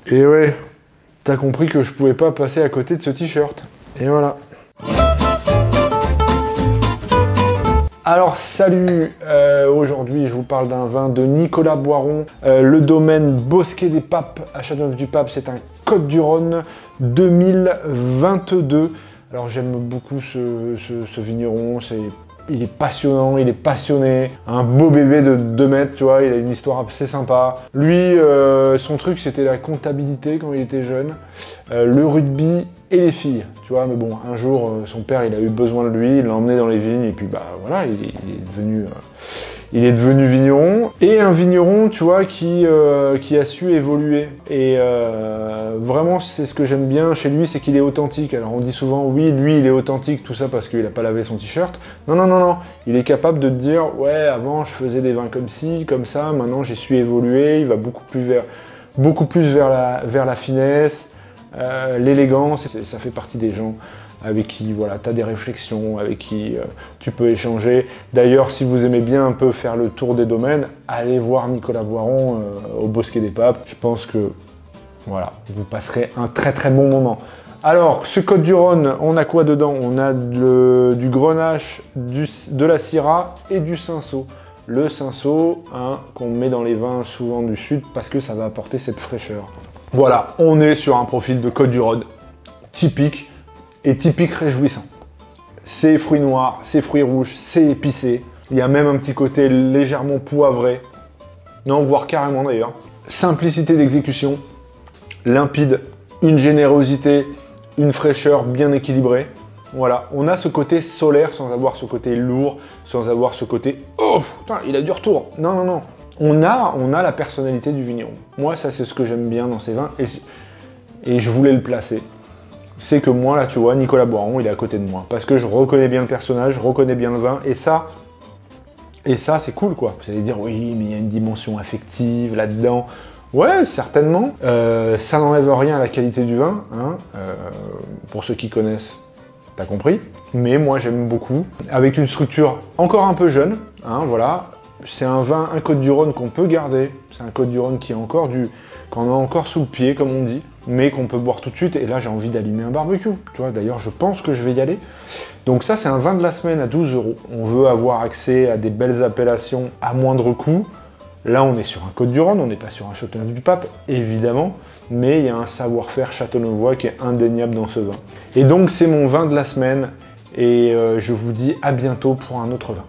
Et ouais, t'as compris que je pouvais pas passer à côté de ce t-shirt. Et voilà. Alors salut, aujourd'hui je vous parle d'un vin de Nicolas Boiron, le domaine Bosquet des Papes à Châteauneuf-du-Pape, c'est un Côtes-du-Rhône 2022. Alors j'aime beaucoup ce vigneron, il est passionnant, il est passionné, un beau bébé de 2 mètres, tu vois, il a une histoire assez sympa. Lui, son truc c'était la comptabilité quand il était jeune, le rugby et les filles, tu vois, mais bon, un jour, son père, il a eu besoin de lui, il l'a emmené dans les vignes, et puis bah voilà, il est devenu vigneron, et un vigneron, tu vois, qui a su évoluer, et vraiment, c'est ce que j'aime bien chez lui, c'est qu'il est authentique. Alors on dit souvent, oui, lui, il est authentique, tout ça parce qu'il n'a pas lavé son t-shirt. Non, non, non, non, il est capable de te dire, ouais, avant, je faisais des vins comme ci, comme ça, maintenant, j'ai su évoluer, il va beaucoup plus vers la finesse, l'élégance, ça fait partie des gens avec qui voilà, tu as des réflexions, avec qui tu peux échanger. D'ailleurs, si vous aimez bien un peu faire le tour des domaines, allez voir Nicolas Boiron au Bosquet des Papes. Je pense que voilà, vous passerez un très très bon moment. Alors, ce Côtes-du-Rhône, on a quoi dedans? On a du Grenache, de la Syrah et du Cinsault. Le Cinsault, hein, qu'on met dans les vins souvent du sud parce que ça va apporter cette fraîcheur. Voilà, on est sur un profil de Côtes-du-Rhône typique et typique réjouissant. C'est fruits noirs, c'est fruits rouges, c'est épicé. Il y a même un petit côté légèrement poivré. Non, voire carrément d'ailleurs. Simplicité d'exécution, limpide, une générosité, une fraîcheur bien équilibrée. Voilà, on a ce côté solaire sans avoir ce côté lourd, sans avoir ce côté « Oh, putain, il a du retour !» Non, non, non. On a la personnalité du vigneron. Moi, ça, c'est ce que j'aime bien dans ces vins, et je voulais le placer. C'est que moi, là, tu vois, Nicolas Boiron, il est à côté de moi. Parce que je reconnais bien le personnage, je reconnais bien le vin, et ça, c'est cool, quoi. Vous allez dire, oui, mais il y a une dimension affective là-dedans. Ouais, certainement. Ça n'enlève rien à la qualité du vin, hein. Pour ceux qui connaissent, t'as compris. Mais moi, j'aime beaucoup. Avec une structure encore un peu jeune, hein, voilà. C'est un vin, un Côtes-du-Rhône qu'on peut garder. C'est un Côtes-du-Rhône qu'on a encore sous le pied, comme on dit, mais qu'on peut boire tout de suite. Et là, j'ai envie d'allumer un barbecue. Tu vois, d'ailleurs, je pense que je vais y aller. Donc ça, c'est un vin de la semaine à 12 €. On veut avoir accès à des belles appellations à moindre coût. Là, on est sur un Côtes-du-Rhône, on n'est pas sur un Châteauneuf-du-Pape, évidemment, mais il y a un savoir-faire châteaunevois qui est indéniable dans ce vin. Et donc, c'est mon vin de la semaine, et je vous dis à bientôt pour un autre vin.